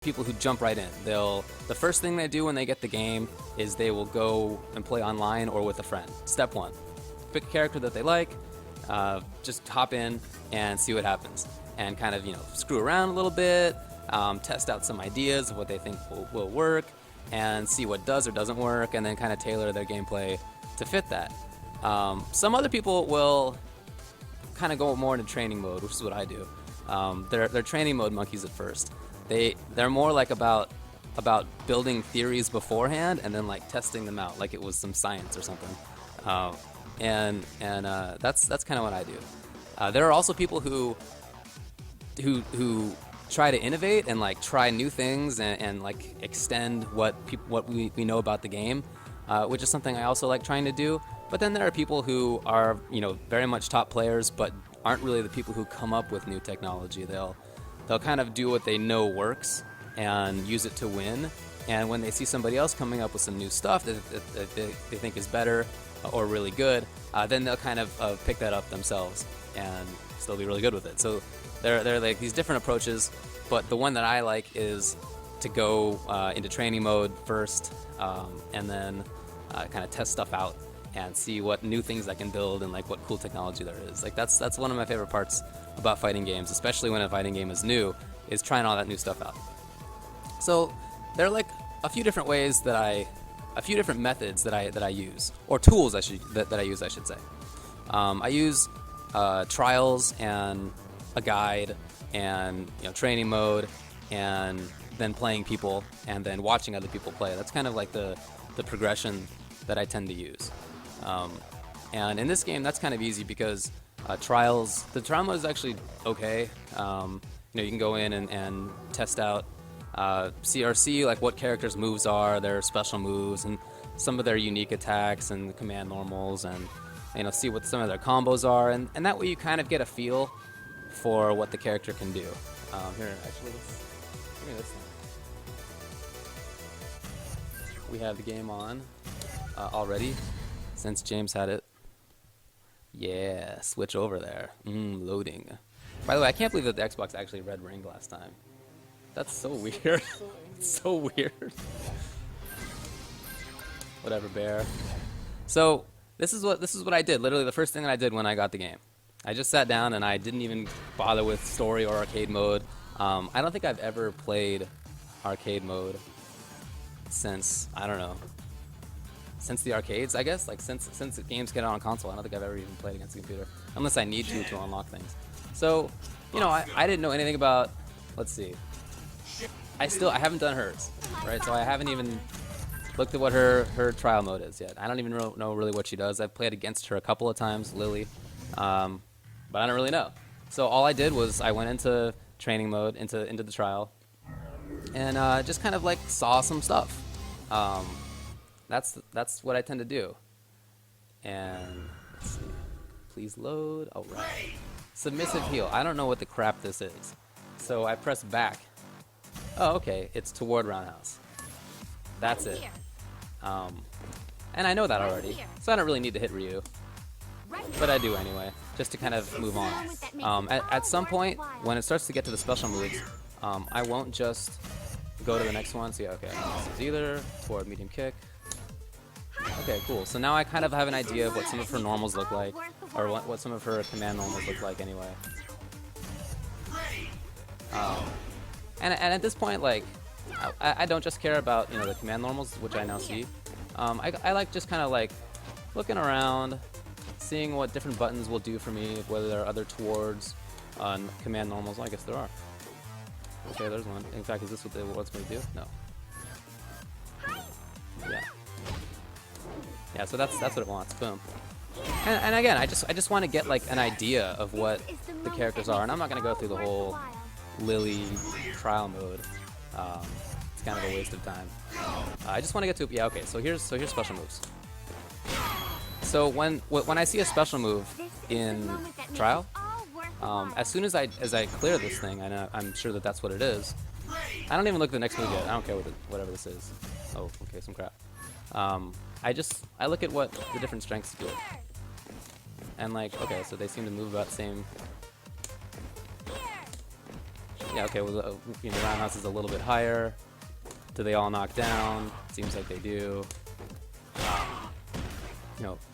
people who jump right in. The first thing they do when they get the game is they will go and play online or with a friend. Step one, pick a character that they like, just hop in and see what happens, and kind of screw around a little bit, test out some ideas of what they think will work, and see what does or doesn't work, and then kind of tailor their gameplay to fit that. Some other people will kind of go more into training mode, which is what I do. They're training mode monkeys at first. They're more like about building theories beforehand and then like testing them out like it was some science or something. And that's kind of what I do. There are also people who try to innovate and like try new things and like extend what we know about the game, which is something I also like trying to do. But then there are people who are very much top players but aren't really the people who come up with new technology. They'll kind of do what they know works and use it to win. And when they see somebody else coming up with some new stuff that they think is better or really good, then they'll kind of pick that up themselves and still be really good with it. So there are like these different approaches, but the one that I like is to go into training mode first, and then kind of test stuff out and see what new things I can build and like what cool technology there is. Like that's one of my favorite parts about fighting games, especially when a fighting game is new, is trying all that new stuff out. So there are like a few different methods that I use, or tools that I use, I should say. I use trials and a guide and training mode and then playing people and then watching other people play. That's kind of like the progression that I tend to use. And in this game, that's kind of easy because the trial mode is actually okay. You can go in and test out CRC, like what characters' moves are, their special moves, and some of their unique attacks and command normals, and see what some of their combos are, and that way you kind of get a feel for what the character can do. Here, actually, give me this thing. We have the game on already, since James had it. Yeah, switch over there. Loading. By the way, I can't believe that the Xbox actually read ring last time. That's so weird. It's so weird. Whatever, bear. So this is what I did. Literally, the first thing that I did when I got the game, I just sat down and I didn't even bother with story or arcade mode. I don't think I've ever played arcade mode since, I don't know, since the arcades, I guess. Like since the games get out on console, I don't think I've ever even played against a computer unless I need to unlock things. So, I didn't know anything about. Let's see. I haven't done hers, right? So I haven't even looked at what her trial mode is yet. I don't even know really what she does. I've played against her a couple of times, Lily, but I don't really know. So all I did was I went into training mode, into the trial, and just kind of like saw some stuff. That's what I tend to do. And let's see. Please load. All right. Submissive heal. I don't know what the crap this is. So I press back. Oh, okay. It's toward roundhouse. That's it. And I know that already, so I don't really need to hit Ryu. But I do anyway, just to kind of move on. At some point, when it starts to get to the special moves, I won't just go to the next one. So yeah, okay. This is either toward medium kick. Okay, cool. So now I kind of have an idea of what some of her normals look like, or what some of her command normals look like anyway. And at this point, like, I don't just care about the command normals, which I now see. I like just kind of like looking around, seeing what different buttons will do for me, whether there are other towards on command normals. Well, I guess there are. Okay, there's one. In fact, is this what it wants me to do? No. Yeah. Yeah, so that's what it wants. Boom. And again, I just want to get like an idea of what the characters are, and I'm not gonna go through the whole Lily trial mode. It's kind of a waste of time. I just want to get to okay. So here's special moves. So when I see a special move in trial, as soon as I clear this thing, and I'm sure that that's what it is. I don't even look at the next move yet. I don't care whatever this is. Oh, okay, some crap. I look at what the different strengths do. And like, okay, so they seem to move about the same. Yeah, okay, well, the roundhouse is a little bit higher. Do they all knock down? Seems like they do.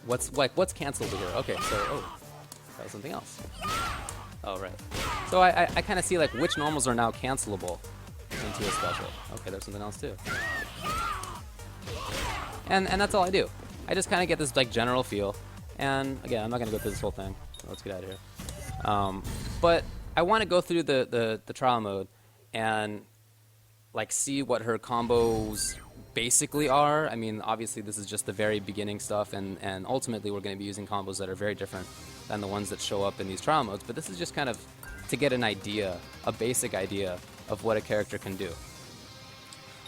What's canceled here? Okay, so, that was something else. Oh, right. So I kind of see, like, which normals are now cancelable into a special. Okay, there's something else, too. And that's all I do. I just kind of get this, like, general feel. And, again, I'm not going to go through this whole thing. Let's get out of here. But I want to go through the trial mode and, like, see what her combos basically are. I mean, obviously this is just the very beginning stuff, and ultimately we're going to be using combos that are very different than the ones that show up in these trial modes, but this is just kind of to get an idea, a basic idea of what a character can do.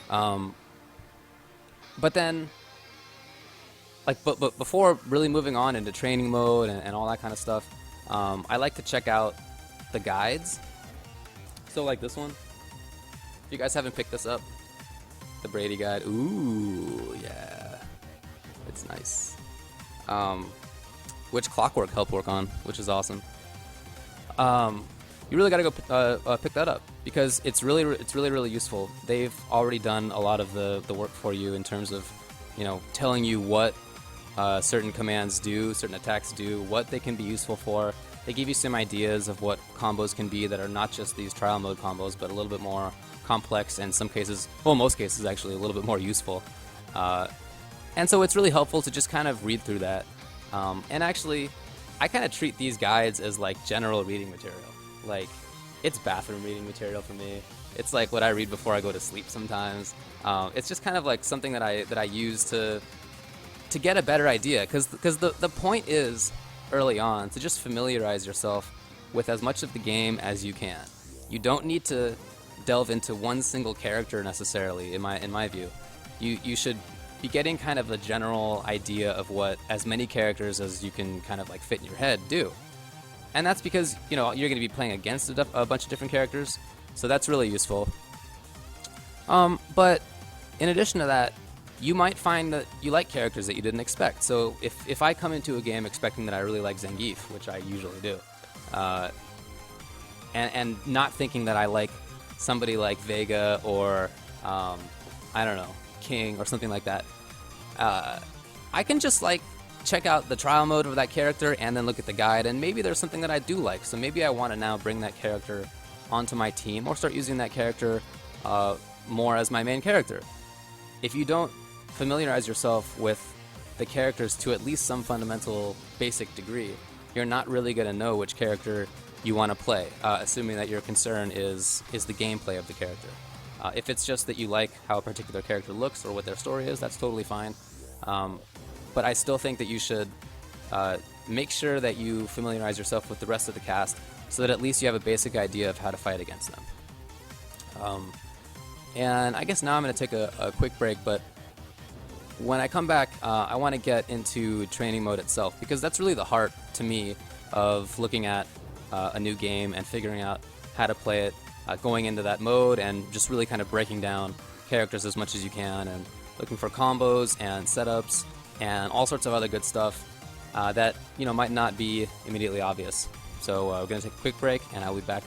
But then, like, but before really moving on into training mode and all that kind of stuff, I like to check out the guides. So like this one, if you guys haven't picked this up, the Brady guide. Ooh, yeah, it's nice. Which Clockwork helped work on, which is awesome. You really got to go pick that up because it's really useful. They've already done a lot of the work for you in terms of, telling you what certain commands do, certain attacks do, what they can be useful for. They give you some ideas of what combos can be that are not just these trial mode combos, but a little bit more complex, and some cases, well, most cases actually, a little bit more useful. And so it's really helpful to just kind of read through that. And actually, I kind of treat these guides as like general reading material. Like, it's bathroom reading material for me. It's like what I read before I go to sleep sometimes. It's just kind of like something that I use to get a better idea, because the point is early on to just familiarize yourself with as much of the game as you can. You don't need to delve into one single character necessarily, in my view. You should be getting kind of a general idea of what as many characters as you can kind of like fit in your head do. And that's because, you're going to be playing against a bunch of different characters, so that's really useful. But in addition to that, you might find that you like characters that you didn't expect. So if I come into a game expecting that I really like Zangief, which I usually do, and not thinking that I like somebody like Vega or, I don't know, King or something like that, I can just like check out the trial mode of that character and then look at the guide, and maybe there's something that I do like. So maybe I want to now bring that character onto my team or start using that character more as my main character. If you don't familiarize yourself with the characters to at least some fundamental basic degree, you're not really going to know which character you want to play, assuming that your concern is the gameplay of the character. If it's just that you like how a particular character looks or what their story is, that's totally fine. But I still think that you should make sure that you familiarize yourself with the rest of the cast so that at least you have a basic idea of how to fight against them. And I guess now I'm going to take a quick break, but when I come back, I want to get into training mode itself, because that's really the heart, to me, of looking at a new game and figuring out how to play it, going into that mode and just really kind of breaking down characters as much as you can and looking for combos and setups and all sorts of other good stuff that might not be immediately obvious. So we're going to take a quick break, and I'll be back